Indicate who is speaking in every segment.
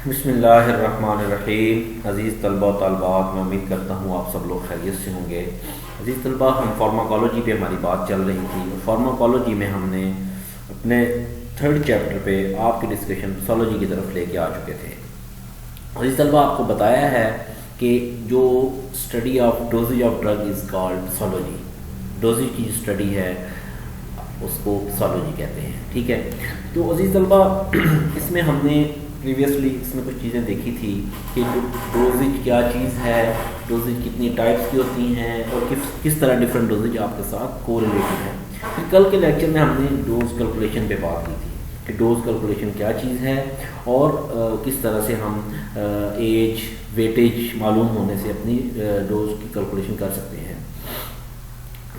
Speaker 1: बिस्मिल्लाहिर्रहमानिर्रहीम। अज़ीज़ तलबा व तालिबात, मैं उम्मीद करता हूँ आप सब लोग खैरियत से होंगे। अज़ीज़ तलबा, हम फार्माकोलॉजी पे हमारी बात चल रही थी और फार्माकोलॉजी में हमने अपने थर्ड चैप्टर पे आपकी डिस्कशन पैथोलॉजी की तरफ लेके आ चुके थे। अज़ीज़ तलबा, आपको बताया है कि जो study of dosages of drug is called pathology. Dosages की स्टडी है उसको पैथोलॉजी कहते हैं, ठीक है। तो अज़ीज़ तलबा, इसमें हमने प्रीवियसली इसमें कुछ चीज़ें देखी थी कि डोजेज क्या चीज़ है, डोजेज कितनी टाइप्स की होती हैं और किस तरह डिफरेंट डोजेज आपके साथ कोरिलेटेड है। फिर कल के लेक्चर में हमने डोज कैलकुलेशन पे बात की थी कि डोज कैलकुलेशन क्या चीज़ है और किस तरह से हम एज वेटेज मालूम होने से अपनी डोज की कैलकुलेशन कर सकते हैं।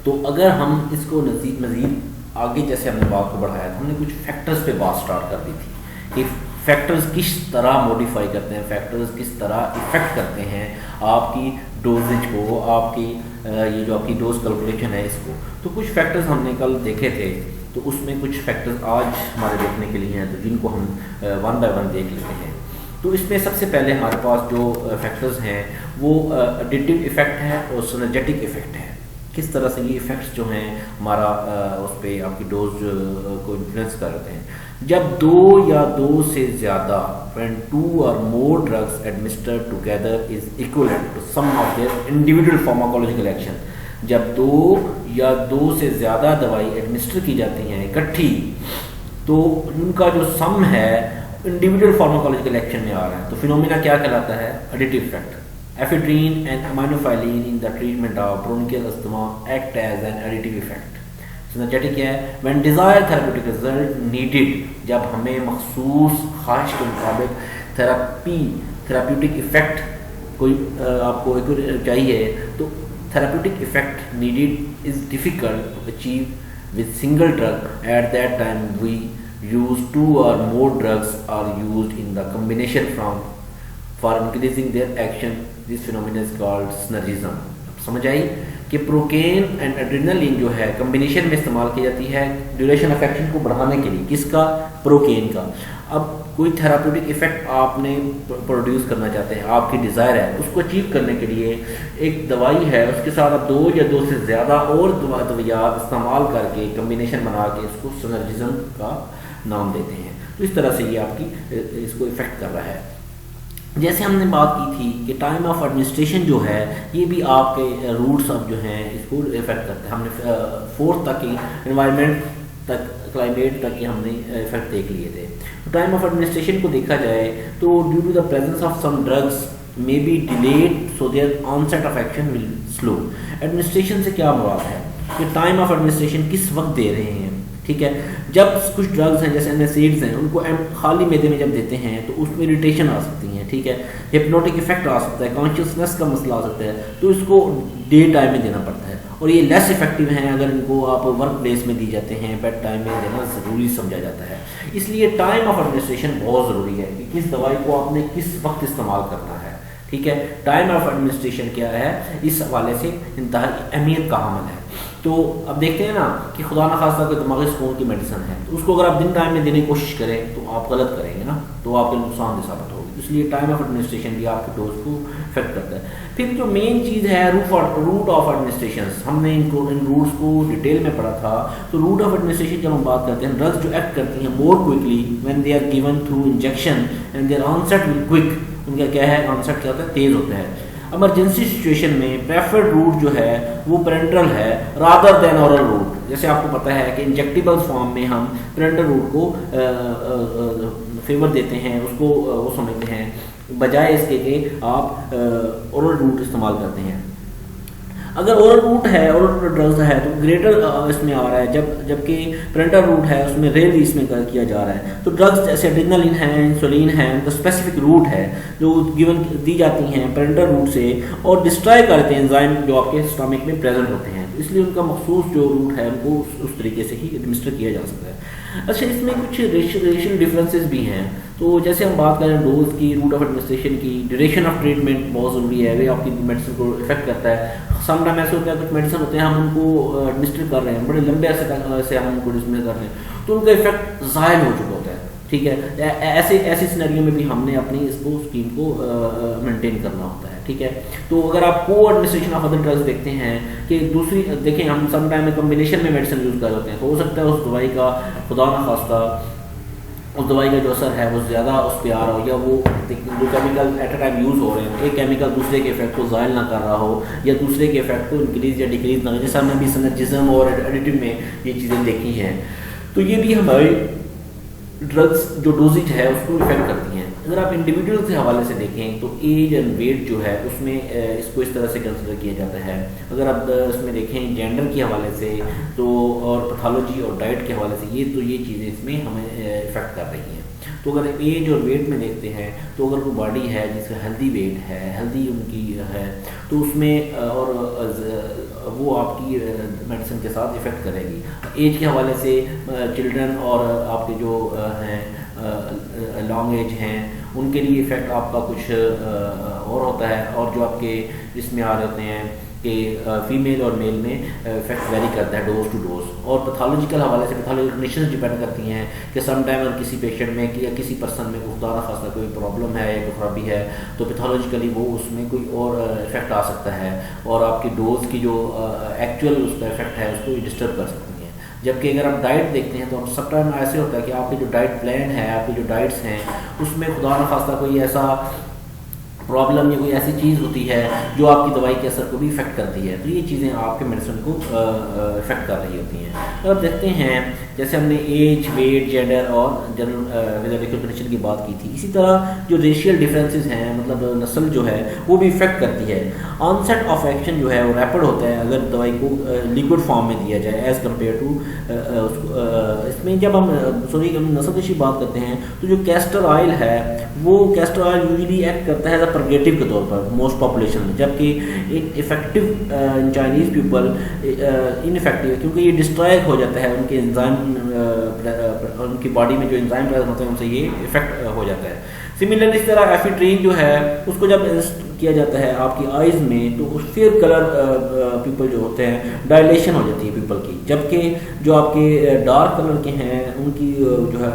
Speaker 1: तो अगर हम इसको मज़ीद आगे जैसे हमने बात को बढ़ाया था, हमने कुछ फैक्टर्स पे बात स्टार्ट कर दी थी कि फैक्टर्स किस तरह मॉडिफाई करते हैं, फैक्टर्स किस तरह इफ़ेक्ट करते हैं आपकी डोजेज को, आपकी ये जो आपकी डोज कैलकुलेशन है इसको। तो कुछ फैक्टर्स हमने कल देखे थे, तो उसमें कुछ फैक्टर्स आज हमारे देखने के लिए हैं, तो जिनको हम वन बाय वन देख लेते हैं। तो इसमें सबसे पहले हमारे पास जो फैक्टर्स हैं वो एडिटिव इफ़ेक्ट है और सिनर्जेटिक इफ़ेक्ट है। किस तरह से ये इफ़ेक्ट्स जो हैं हमारा उस पर आपकी डोज को इन्फ्लुएंस करते हैं। जब दो या दो से ज़्यादा when two or more drugs administered together is equivalent to sum of their individual pharmacological action, जब दो या दो से ज़्यादा दवाई एडमिनिस्टर की जाती हैं इकट्ठी, तो उनका जो सम है इंडिविजुअल फार्माकोलॉजिकल एक्शन में आ रहा है, तो फिनोमिना क्या कहलाता है? Additive effect. Ephedrine and aminophylline in the treatment of bronchial asthma act as an additive effect. Synergetic है when desired therapeutic result needed, जब हमें मखसूस ख्वाहिश के मुताबिक थेराप्यूटिक इफेक्ट कोई आपको चाहिए, तो therapeutic effect needed is difficult to achieve with single drug. At that time we use two or more drugs are used in the combination for increasing their action. This phenomena is called synergism. समझ आई कि procaine and adrenaline जो है combination में इस्तेमाल की जाती है ड्यूरेशन ऑफ एक्शन को बढ़ाने के लिए। किसका? प्रोकेन का। अब कोई थेराप्यूटिक इफेक्ट आपने प्रोड्यूस करना चाहते हैं, आपकी डिज़ायर है, उसको अचीव करने के लिए एक दवाई है, उसके साथ आप दो या दो से ज़्यादा और दवाइयाँ इस्तेमाल करके कॉम्बिनेशन बना के इसको सिनर्जिज्म का नाम देते हैं। तो इस तरह से ये आपकी इसको इफेक्ट कर रहा है। जैसे हमने बात की थी कि टाइम ऑफ एडमिनिस्ट्रेशन जो है ये भी आपके रूट्स ऑफ जो हैं इसको इफेक्ट करते हैं। हमने फोर्थ तक की एनवायरनमेंट तक, क्लाइमेट तक के हमने इफेक्ट देख लिए थे। तो टाइम ऑफ एडमिनिस्ट्रेशन को देखा जाए तो due to the presence of some drugs may be delayed so their onset of action will slow. Administration से क्या मुराद है कि टाइम ऑफ एडमिनिस्ट्रेशन किस वक्त दे रहे हैं, ठीक है। जब कुछ ड्रग्स हैं जैसे एनएसएइड्स हैं, उनको खाली मैदे में जब देते हैं तो उसमें इरिटेशन आ सकती है, ठीक है। हिप्नोटिक इफेक्ट आ सकता है, कॉन्शियसनेस का मसला आ सकता है, तो इसको डे टाइम में देना पड़ता है। और ये लेस इफेक्टिव हैं अगर इनको आप वर्क प्लेस में दी जाते हैं, बेड टाइम में देना ज़रूरी समझा जाता है। इसलिए टाइम ऑफ एडमिनिस्ट्रेशन बहुत ज़रूरी है कि किस दवाई को आपने किस वक्त इस्तेमाल करना है, ठीक है। टाइम ऑफ एडमिनिस्ट्रेशन क्या है, इस हवाले से इंतहाई अहमियत का हामिल है। तो अब देखते हैं ना कि खुदा न खास्ता कोई दिमागी सुकून की मेडिसिन है, तो उसको अगर आप दिन टाइम में देने की कोशिश करें तो आप गलत करेंगे ना, तो आपके नुकसान साबित होगी। इसलिए टाइम ऑफ एडमिनिस्ट्रेशन भी आपके डोज को इफेक्ट करता है। फिर जो मेन चीज़ है रूट ऑफ एडमिनिस्ट्रेशन, हमने इन रूट्स को डिटेल में पढ़ा था। तो रूट ऑफ एडमिनिस्ट्रेशन जब हम बात करते हैं, ड्रग्स जो एक्ट करती हैं more quickly when they are given through injection and their onset will quick. उनका क्या है, ऑनसेट क्या होता है, तेज़ होता है। इमरजेंसी सिचुएशन में प्रेफर्ड रूट जो है वो पेरेंटल है रादर देन ओरल रूट। जैसे आपको पता है कि इंजेक्टेबल फॉर्म में हम पेरेंटल रूट को फेवर देते हैं, उसको वो समझते हैं, बजाय इसके कि आप ओरल रूट इस्तेमाल करते हैं। अगर ओरल रूट है, ओरल ड्रग्स है, तो ग्रेटर इसमें आ रहा है, जबकि पेरेंटल रूट है उसमें रेयर इसमें किया जा रहा है। तो ड्रग्स जैसे एड्रेनलिन है, इंसुलिन है, उनका स्पेसिफिक रूट है जो गिवन दी जाती हैं पेरेंटल रूट से और डिस्ट्रॉय करते हैं एंजाइम जो आपके स्टमक में प्रेजेंट होते हैं। इसलिए उनका मखसूस जो रूट है उनको उस तरीके से ही एडमिनिस्टर किया जा सकता है। अच्छा, इसमें कुछ रेशियल डिफरेंसेस भी हैं। तो जैसे हम बात करें डोज की, रूट ऑफ एडमिनिस्ट्रेशन की, ड्यूरेशन ऑफ ट्रीटमेंट बहुत ज़रूरी है, वे आपकी मेडिसिन को इफेक्ट करता है। सम टाइम ऐसे होता है कुछ मेडिसिन होते हैं हम उनको एडमिनिस्टर कर रहे हैं, बड़े लंबे अरसे तक से हम उनको एडमिनिस्टर कर रहे हैं, तो उनका इफेक्ट ज़ायल हो चुका होता है, ठीक है। ऐसे ऐसे सिनेरियो में भी हमने अपनी इसको स्कीम को मेंटेन करना होता है, ठीक है। तो अगर आप को एडमिनिस्ट्रेशन ऑफ अदर ड्रग्स देखते हैं कि दूसरी देखें, हम सम टाइम में कम्बिनेशन में मेडिसिन यूज़ कर होते हैं, तो हो सकता है उस दवाई का खुदा न खास्ता उस दवाई का जो असर है वो ज़्यादा उस पर आ रहा हो, या वो जो chemical at a time use हो रहे हैं एक केमिकल दूसरे के इफेक्ट को ज़ायल ना कर रहा हो, या दूसरे के इफेक्ट को इंक्रीज या डिक्रीज ना हो। जैसे हमने भी सिनर्जिज्म और एडिटिव में ये चीज़ें देखी हैं, तो ये भी हमारी ड्रग्स जो डोजेज है उसको इफेक्ट करती हैं। अगर आप इंडिविजुअल के हवाले से देखें तो एज एंड वेट जो है उसमें इसको इस तरह से कंसिडर किया जाता है। अगर आप इसमें देखें जेंडर के हवाले से तो, और पैथोलॉजी और डाइट के हवाले से, ये चीज़ें इसमें हमें इफेक्ट कर रही हैं। तो अगर एज और वेट में देखते हैं तो अगर कोई बॉडी है जिसका हेल्दी वेट है, हेल्दी उनकी है, तो उसमें और वो आपकी मेडिसिन के साथ इफ़ेक्ट करेगी। एज के हवाले से चिल्ड्रन और आपके जो हैं लॉन्ग एज हैं उनके लिए इफ़ेक्ट आपका कुछ और होता है, और जो आपके इसमें आ रहे होते हैं कि फीमेल और मेल में इफेक्ट वेरी करता है डोज टू डोज। और पैथोलॉजिकल हवाले से पैथोलॉजिकल कंडीशंस डिपेंड करती हैं कि सम टाइम अगर किसी पेशेंट में या किसी पर्सन में खुदा न खासा कोई प्रॉब्लम है या कोई खराबी है तो पैथोलॉजिकली वो उसमें कोई और इफेक्ट आ सकता है, और आपकी डोज की जो एक्चुअल उसका इफेक्ट है उसको डिस्टर्ब कर सकती हैं। जबकि अगर आप डाइट देखते हैं तो सब टाइम ऐसे होता है कि आपकी जो डाइट प्लान है, आपकी जो डाइट्स हैं उसमें खुदा न खास्ता कोई ऐसा प्रॉब्लम या कोई ऐसी चीज़ होती है जो आपकी दवाई के असर को भी इफेक्ट करती है, तो ये चीज़ें आपके मेडिसिन को इफेक्ट कर रही होती हैं। तो अब देखते हैं जैसे हमने एज, वेट, जेंडर और जनरल मेडिकल कंडीशन की बात की थी, इसी तरह जो रेशियल डिफरेंसेस हैं, मतलब नस्ल जो है वो भी इफेक्ट करती है। ऑनसेट ऑफ एक्शन जो है वो रैपिड होता है अगर दवाई को लिक्विड फॉर्म में दिया जाए एज़ कम्पेयर टू इसमें जब हम नस्ल की बात करते हैं तो जो कैस्टर ऑयल है वो कैस्टर ऑयल यूजुअली एक्ट करता है प्रोगेटिव के तौर पर मोस्ट पॉपुलेशन में, जबकि effective in Chinese people ineffective है क्योंकि ये डिस्ट्रॉय हो जाता है, उनके एंजाइम उनकी बॉडी में जो एंजाइम प्रेजेंट होते हैं उनसे ये इफेक्ट हो जाता है। सिमिलरली इस तरह एफिड्रीन जो है उसको जब किया जाता है आपकी आइज़ में तो फेयर कलर पीपल जो होते हैं डायलेशन हो जाती है पीपल की, जबकि जो आपके डार्क कलर के हैं उनकी जो है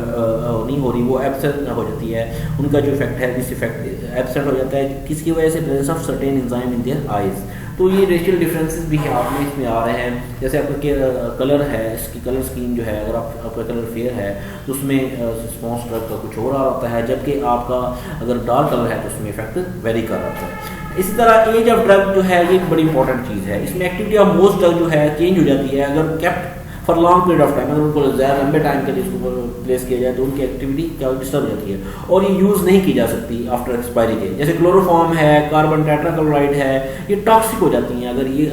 Speaker 1: नहीं हो रही, वो एब्सेंट हो जाती है, उनका जो इफेक्ट है दिस इफेक्ट एब्सेंट हो जाता है किसकी वजह से presence of certain enzyme in their eyes. तो ये रेशियल डिफरेंसेस भी आपने इसमें आ रहे हैं। जैसे आपका कलर है, इसकी कलर स्कीम जो है अगर आपका कलर फेयर है तो उसमें रिस्पॉन्स ड्रग का कुछ और आ रहा है, जबकि आपका अगर डार्क कलर है तो उसमें इफेक्ट वेरी कर रहा है। इसी तरह एज ऑफ ड्रग जो है ये एक बड़ी इंपॉर्टेंट चीज़ है, इसमें एक्टिविटी ऑफ मोस्ट ड्रग जो है चेंज हो जाती है अगर kept for long period of time, अगर उनको ज़्यादा लंबे टाइम के लिए इसको प्लेस किया जाए तो उनकी एक्टिविटी क्या डिस्टर्ब हो जाती है और ये यूज़ नहीं की जा सकती आफ्टर एक्सपायरी के। जैसे क्लोरोफॉर्म है, कार्बन टेट्राक्लोराइड है, ये टॉक्सिक हो जाती हैं अगर ये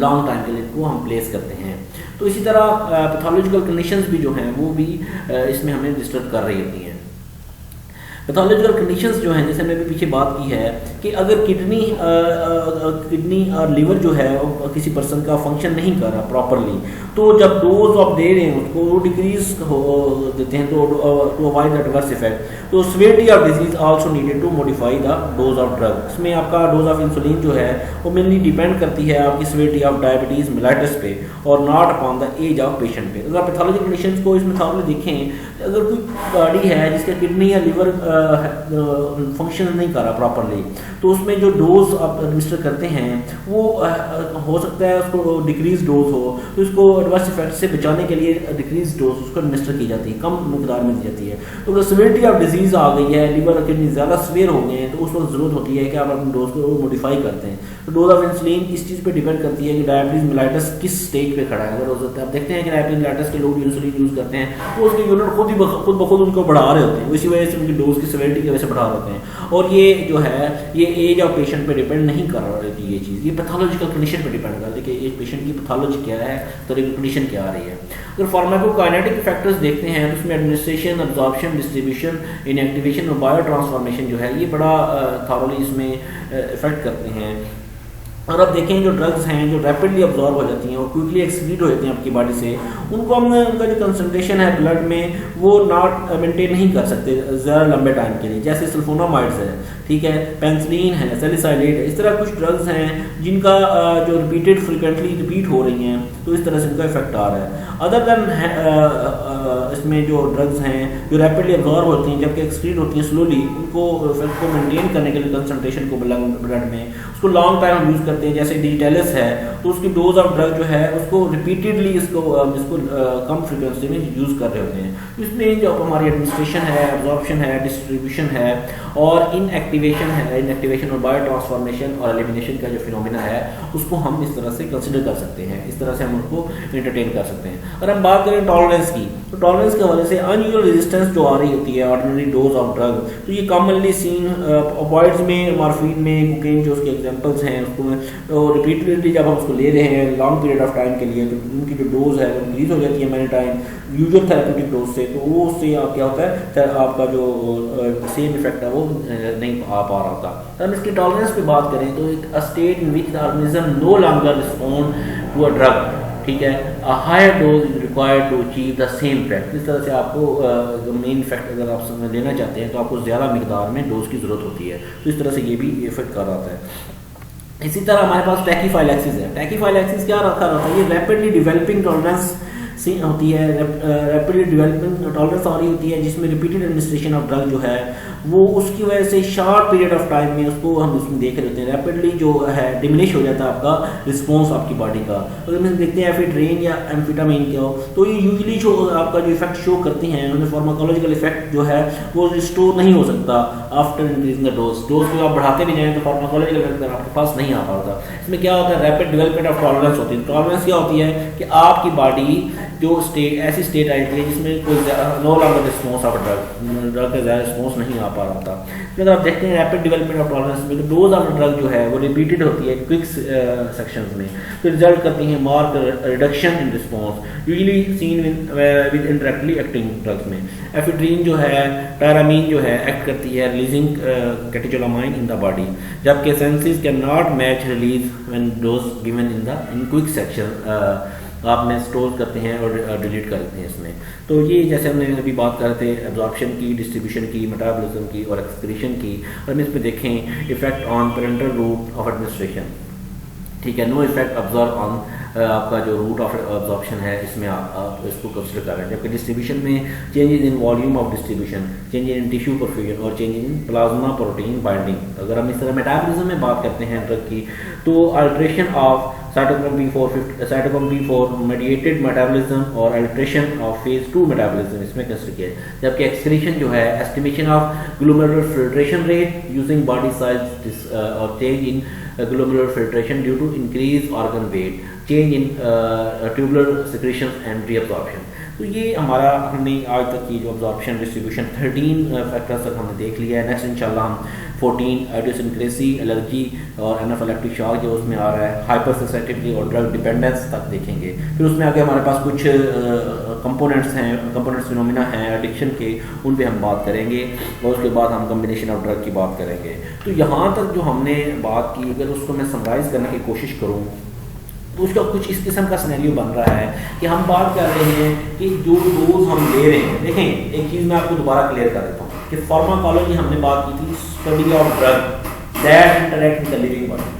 Speaker 1: लॉन्ग टाइम के लिए इनको हम प्लेस करते हैं। तो इसी तरह पैथोलॉजिकल कंडीशंस भी जो हैं वो भी इसमें हमें डिस्टर्ब कर रही होती हैं। पैथोलॉजिकल कंडीशंस जो हैं जैसे मैंने पीछे बात की है कि अगर किडनी और लिवर जो है किसी पर्सन का फंक्शन नहीं कर रहा प्रॉपरली तो जब डोज आप दे रहे हैं उसको वो डिक्रीज देते हैं तो to avoid the adverse effect. तो severity of disease also needed to modify the dose of drug. इसमें आपका डोज ऑफ इंसुलिन जो है वो मेनली डिपेंड करती है आपकी सिवियरिटी ऑफ डायबिटीज़ मेलाइटिस पे और not upon the age of patient पे। अगर पैथोलॉजिकल कंडीशंस को इसमें थॉरली देखें, अगर कोई बॉडी है जिसका किडनी या लिवर फंक्शन नहीं कर रहा प्रॉपरली तो उसमें जो डोज आप एडमिनिस्टर करते हैं वो हो सकता है उसको डिक्रीज डोज हो, तो इसको एडवर्स इफेक्ट से बचाने के लिए डिक्रीज डोज उसको एडमिनिस्टर की जाती है, कम मकदार में दी जाती है। तो अगर सिवियरिटी ऑफ डिजीज़ आ गई है, लिवर किडनी ज़्यादा सीवियर हो गए हैं तो उस वक्त ज़रूरत होती है कि आप अपने डोज को मॉडिफाई करते हैं। तो डोज ऑफ इंसुलिन इस चीज़ पर डिपेंड करती है कि डायबिटीज़ मेलाइटिस किस स्टेज पे खड़ा है। अगर आप देखते हैं कि डायबिटीज़ मेलाइटिस के लोग इंसुलिन यूज़ करते हैं तो उसके यूनिट खुद ब खुद उनको बढ़ा रहे होते हैं, इसी वजह से उनकी डोज की सिवियरिटी की वजह से बढ़ा रहे होते हैं। और ये जो है ये एज ऑफ पेशेंट पे डिपेंड नहीं कर रही थी, ये चीज़ ये पैथोलॉजिकल कंडीशन पे डिपेंड करती है कि एक पेशेंट की पैथोलॉजी क्या है, तो कंडीशन क्या आ रही है। अगर फार्माकोकाइनेटिक फैक्टर्स देखते हैं तो उसमें एडमिनिस्ट्रेशन, अब्जॉर्प्शन, डिस्ट्रीब्यूशन, इनएक्टिवेशन और बायो ट्रांसफॉर्मेशन जो है ये बड़ा थॉरली इसमें इफेक्ट करते हैं। और अब देखें जो ड्रग्स हैं जो रैपिडली अब्जॉर्ब हो जाती हैं और क्विकली एक्सक्रीट हो जाती हैं आपकी बॉडी से, उनको हम उनका जो कंसंट्रेशन है ब्लड में वो नॉट मेंटेन नहीं कर सकते ज़्यादा लंबे टाइम के लिए, जैसे सल्फोनामाइड्स है, ठीक है, पेंसिलिन है, सैलिसाइलेट है, इस तरह कुछ ड्रग्स हैं जिनका जो फ्रिक्वेंटली रिपीट हो रही हैं तो इस तरह से उनका इफेक्ट आ रहा है। अदर दैन इसमें जो ड्रग्स हैं जो रैपिडली अब्जॉर्ब होती हैं जबकि एक्सक्रीट होती हैं स्लोली, उनको इफेक्ट को मेंटेन करने के लिए कंसंट्रेशन को ब्लड में उसको लॉन्ग टाइम हम यूज़ करते हैं। जैसे डिजिटलिस है तो उसकी डोज ऑफ ड्रग जो है उसको रिपीटेडली इसको कम फ्रिक्वेंसी में यूज़ कर रहे होते हैं। इसमें जो हमारी एडमिनिस्ट्रेशन है, एब्जॉर्प्शन है, डिस्ट्रीब्यूशन है और इनएक्टिवेशन है, इनएक्टिवेशन और बायो ट्रांसफॉर्मेशन और एलिमिनेशन का जो फिनोमिना है उसको हम इस तरह से कंसिडर कर सकते हैं, इस तरह से हम उनको एंटरटेन कर सकते हैं। अगर हम बात करें टॉलरेंस की, तो टॉलरेंस के हवाले से अनयूजुअल रेजिस्टेंस जो आ रही होती है ऑर्डिनरी डोज ऑफ ड्रग, तो ये कॉमनली सीन ऑपॉइड्स में, मॉर्फिन में, कोकेन जो उसके एग्जांपल्स हैं, उसको रिपीटेडली जब हम उसको ले रहे हैं लॉन्ग पीरियड ऑफ टाइम के लिए तो उनकी जो डोज है वो इंक्रीज हो जाती है many time usual therapeutic dose से, तो वो उससे क्या होता है आपका जो सेम इफेक्ट है वो नहीं आ पा रहा होता। तो हम इसकी टॉलरेंस पे बात करें तो एक state in which the organism no longer respond to a drug, ठीक है, a higher dose is required to achieve the same effect. इस तरह से आपको मेन इफेक्ट अगर आप लेना चाहते हैं तो आपको ज़्यादा मिकदार में डोज की ज़रूरत होती है, तो इस तरह से ये भी इफेक्ट कर रहा है। इसी तरह हमारे पास टैकीफाइलैक्सिस है। टैकीफाइलैक्सिस क्या रखा रहता है, ये रैपिडली डेवलपिंग टॉलरेंस सी होती है, रैपिडली डेवलपिंग टॉलरेंस आ रही होती है जिसमें रिपीटेड एडमिनिस्ट्रेशन ऑफ ड्रग जो है वो उसकी वजह से शॉर्ट पीरियड ऑफ टाइम में उसको हम उसमें देख रहे होते हैं रैपिडली जो है डिमिनिश हो जाता है आपका रिस्पॉन्स आपकी बॉडी का। अगर हम देखते हैं एफिड्रेन या एम्फेटामिन क्या हो तो ये यूजुअली जो आपका जो इफेक्ट शो करते हैं उनमें फार्माकोलॉजिकल इफेक्ट जो है वो रिस्टोर नहीं हो सकता आफ्टर इंक्रीजिंग द डोज को आप बढ़ाते भी जाएँ तो फार्माकोलॉजिकल इफेक्ट आपके पास नहीं आ पाता। इसमें क्या होता है रैपिड डेवलपमेंट ऑफ टॉलरेंस होती है। टॉलरेंस क्या होती है कि आपकी बॉडी जो स्टेट ऐसी स्टेट आई थी जिसमें कोई no longer response of drug का ज़्यादा रिस्पॉन्स नहीं आ पा रहा था। अगर आप देखते हैं रैपिड डेवलपमेंट ऑफ टॉलरेंस में तो डोज ऑफ ड्रग जो है वो रिपीटेड होती है क्विक सेक्शंस में, तो रिजल्ट करती है mark reduction in response usually seen with indirectly acting drugs में। एफिड्रीन जो है पैरामीन जो है एक्ट करती है रिलीजिंग कैटेचोलामाइन इन द बॉडी, जबकि senses can not match release when dose given in quick section आपने स्टोर करते हैं और डिलीट कर देते हैं इसमें। तो ये जैसे हमने अभी बात कर रहे थे एब्जॉर्प्शन की, डिस्ट्रीब्यूशन की, मेटाबॉलिज्म की और एक्सक्रीशन की, और हम इस पर देखें effect on parental route of administration, ठीक है, नो इफेक्ट ऑब्जर्व ऑन आपका जो रूट ऑफ एब्जॉर्प्शन है इसमें आप इसको कंसिडर कर रहे हैं। जबकि डिस्ट्रीब्यूशन में changes in volume of distribution, changes in tissue perfusion और changes in plasma protein binding. अगर हम इस तरह मेटाबॉलिज्म में बात करते हैं ड्रग की तो alteration of cytochrome B4 mediated metabolism और अल्ट्रेशन ऑफ फेज 2 मेटाबॉलिज्म इसमें कंसिडर किया है। जबकि एक्सक्रीशन जो है estimation of glomerular filtration rate using body size और change in glomerular filtration due to increase organ weight, change in tubular secretions and reabsorption. तो ये हमारा हमने आज तक की जो अब्जॉर्प्शन डिस्ट्रीब्यूशन 13 फैक्टर्स तक हमने देख लिया है। नेक्स्ट इंशाल्लाह हम 14 आइडियोसिनक्रेसी, एलर्जी और एनाफिलैक्टिक शॉक जो उसमें आ रहा है, हाइपर सेंसिटिविटी और ड्रग डिपेंडेंस तक देखेंगे। फिर उसमें आगे हमारे पास कुछ कंपोनेंट्स हैं, कंपोनेंट्स फिनोमिना हैं एडिक्शन के, उन पे हम बात करेंगे और उसके बाद हम कम्बिनेशन ऑफ ड्रग की बात करेंगे। तो यहाँ तक जो हमने बात की अगर उसको मैं समराइज़ करने की कोशिश करूँ तो उसका कुछ इस किस्म का सिनेरियो बन रहा है कि हम बात कर रहे हैं कि जो डोज हम ले रहे हैं, देखें एक चीज़ मैं आपको दोबारा क्लियर कर देता हूँ कि फार्माकोलॉजी हमने बात की थी study of drug that interact with the living body,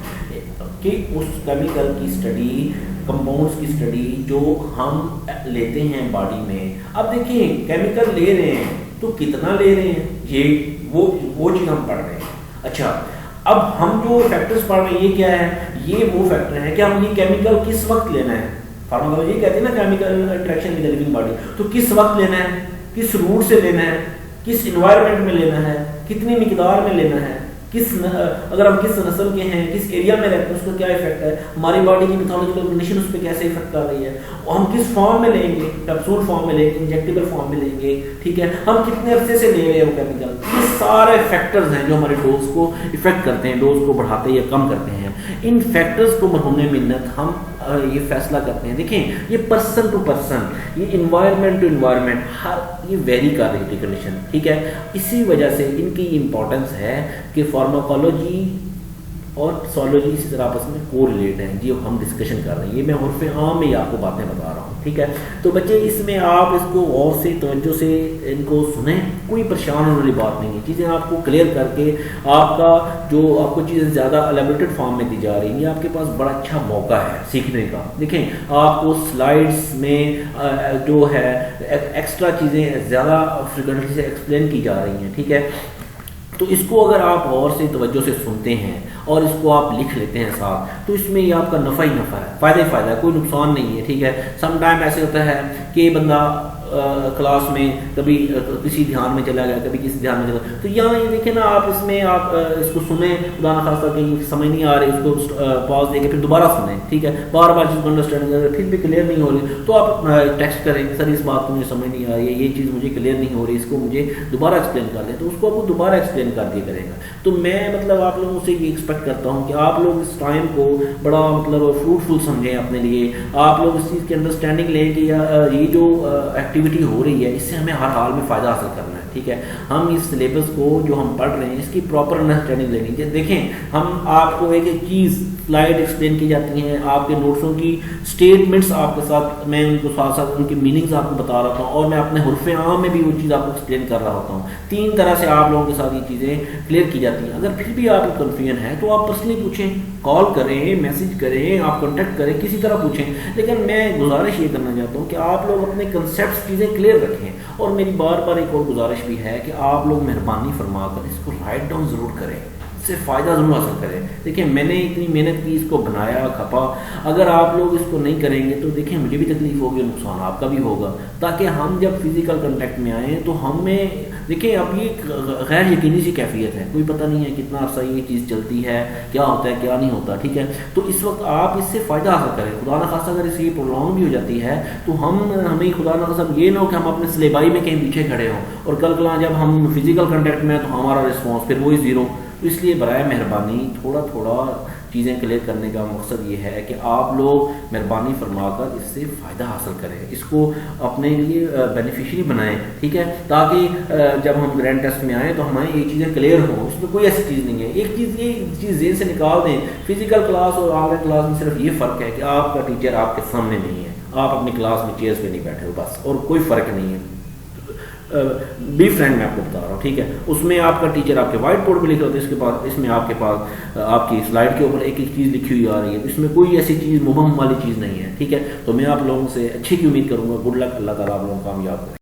Speaker 1: कि उस केमिकल की स्टडी, कंपाउंड्स की स्टडी जो हम लेते हैं बॉडी में। अब देखिए केमिकल ले रहे हैं तो कितना ले रहे हैं, ये वो चीज़ हम पढ़ रहे हैं। अच्छा, अब हम जो फैक्टर्स पढ़ रहे हैं ये क्या है, ये वो फैक्टर है कि हम ये केमिकल किस वक्त लेना है। फार्माकोलॉजी कहते हैं ना chemical interaction with the living body, तो किस वक्त लेना है, किस रूट से लेना है, किस इन्वायरमेंट में लेना है, कितनी मिकदार में लेना है, अगर हम किस नस्ल के हैं, किस एरिया में रहते हैं उसका क्या इफेक्ट है, हमारी बॉडी की पैथोलॉजिकल कंडीशन उस पर कैसे इफेक्ट कर रही है, और हम किस फॉर्म में लेंगे, कैप्सूल फॉर्म में लेंगे, इंजेक्टेबल फॉर्म में लेंगे, ठीक है, हम कितने अरसे से ले रहे हैं वो केमिकल। ये सारे फैक्टर्स हैं जो हमारे डोज को इफेक्ट करते हैं, डोज को बढ़ाते या कम करते हैं। इन फैक्टर्स को बढ़ाने मिन्नत हम ये फैसला करते हैं। देखें ये पर्सन टू पर्सन, ये इन्वायरमेंट टू इन्वायरमेंट, हर ये वेरी कर रही थी कंडीशन, ठीक है। इसी वजह से इनकी इम्पोर्टेंस है कि फार्माकोलॉजी और सोलॉजी इसी तरह आपस में को रिलेट हैं जी, हम डिस्कशन कर रहे हैं। ये मैं उर्फ़ आम में ही आपको बातें बता रहा हूँ, ठीक है। तो बच्चे इसमें आप इसको और से तवज्जो से इनको सुने, कोई परेशान होने वाली बात नहीं है। चीज़ें आपको क्लियर करके आपका जो आपको चीज़ें ज़्यादा एलेबोरेटेड फॉर्म में दी जा रही हैं, ये आपके पास बड़ा अच्छा मौका है सीखने का। देखें, आपको स्लाइड्स में जो है एक्स्ट्रा चीज़ें ज़्यादा फ्रिक्वेंटली से एक्सप्लेन की जा रही हैं, ठीक है। तो इसको अगर आप और से तवज्जो से सुनते हैं और इसको आप लिख लेते हैं साथ, तो इसमें ये आपका नफ़ा ही नफ़ा है, फ़ायदा ही फ़ायदा है, कोई नुकसान नहीं है, ठीक है। सम टाइम ऐसे होता है कि बंदा क्लास में कभी किसी ध्यान में चला गया, कभी किसी ध्यान में चला गया। तो यहाँ ये देखें ना, आप इसमें आप इसको सुने, खुदा न खास्ता कहीं समझ नहीं आ रही, इसको पॉज देके फिर दोबारा सुने, ठीक है। बार बार चीज़ को अंडरस्टैंड करें, फिर भी क्लियर नहीं हो रही तो आप टेक्स्ट करें, सर इस बात को मुझे समझ नहीं आ रही है, ये चीज़ मुझे क्लियर नहीं हो रही, इसको मुझे दोबारा एक्सप्लेन कर दें, तो उसको आपको दोबारा एक्सप्लेन कर दिया करेगा। तो मैं मतलब आप लोगों से ये एक्सपेक्ट करता हूँ कि आप लोग इस टाइम को बड़ा मतलब फ्रूटफुल समझें अपने लिए। आप लोग इस चीज़ की अंडरस्टैंडिंग लें कि ये जो एक्टिविटी हो रही है, इससे हमें हर हाल में फ़ायदा हासिल करना है, ठीक है। हम इस सिलेबस को जो हम पढ़ रहे हैं, इसकी प्रॉपर अंडरस्टैंडिंग लेनी चाहिए। देखें, हम आपको एक एक चीज़ स्लाइड एक्सप्लेन की जाती हैं, आपके नोट्सों की स्टेटमेंट्स आपके साथ, मैं उनको साथ साथ उनकी मीनिंग्स आपको बता रहा हूँ, और मैं अपने हुर्फ़े आम में भी वो चीज़ आपको एक्सप्लेन कर रहा होता हूँ। 3 तरह से आप लोगों के साथ ये चीज़ें क्लियर की जाती हैं। अगर फिर भी आपको कन्फ्यूजन है तो आप पर्सनली पूछें, कॉल करें, मैसेज करें, आप कॉन्टैक्ट करें, किसी तरह पूछें। लेकिन मैं गुजारिश ये करना चाहता हूँ कि आप लोग अपने कंसेप्ट चीज़ें क्लियर रखें। और मेरी बार बार एक और गुजारिश भी है कि आप लोग मेहरबानी फरमाकर इसको राइट डाउन ज़रूर करें, इससे फ़ायदा ज़रूर हासिल करें। देखिए, मैंने इतनी मेहनत की, इसको बनाया, खपा, अगर आप लोग इसको नहीं करेंगे तो देखिए मुझे भी तकलीफ होगी, नुकसान आपका भी होगा। ताकि हम जब फिज़िकल कंटेक्ट में आएँ तो हमें देखिए, अब ये गैर यकीनी सी कैफियत है, कोई पता नहीं है कितना अर्सा ये चीज़ चलती है, क्या होता है क्या नहीं होता, ठीक है। तो इस वक्त आप इससे फ़ायदा हासिल करें। खुदा न खास्ता अगर इसकी प्रोलॉन्ग भी हो जाती है तो हमें खुदा न खास्ता ये ना हो कि हम अपने सिलेबाई में कहीं पीछे खड़े हों और कल कल जब हम फिज़िकल कंटेक्ट में हैं तो हमारा रिस्पॉन्स फिर वही ज़ीरो। तो इसलिए बराए मेहरबानी थोड़ा थोड़ा चीज़ें क्लियर करने का मकसद ये है कि आप लोग मेहरबानी फरमाकर इससे फ़ायदा हासिल करें, इसको अपने लिए बेनिफिशियरी बनाएं, ठीक है। ताकि जब हम ग्रैंड टेस्ट में आएँ तो हमारी ये चीज़ें क्लियर हों, इसमें कोई ऐसी चीज़ नहीं है। एक चीज़ ये चीज़ जेन से निकाल दें, फिज़िकल क्लास और ऑनलाइन क्लास में सिर्फ ये फ़र्क है कि आपका टीचर आपके सामने नहीं है, आप अपनी क्लास में चेयर्स पे नहीं बैठे हो, बस, और कोई फ़र्क नहीं है। बी फ्रेंड मैं आपको बता रहा हूँ, ठीक है। उसमें आपका टीचर आपके वाइट बोर्ड पे लिखे होते हैं, इसके पास, इसमें आपके पास आपकी स्लाइड के ऊपर एक एक चीज़ लिखी हुई आ रही है, तो इसमें कोई ऐसी चीज़ मुबहम वाली चीज़ नहीं है, ठीक है। तो मैं आप लोगों से अच्छी की उम्मीद करूँगा। गुड लक, अल्लाह ताला आप लोगों को कामयाब करे।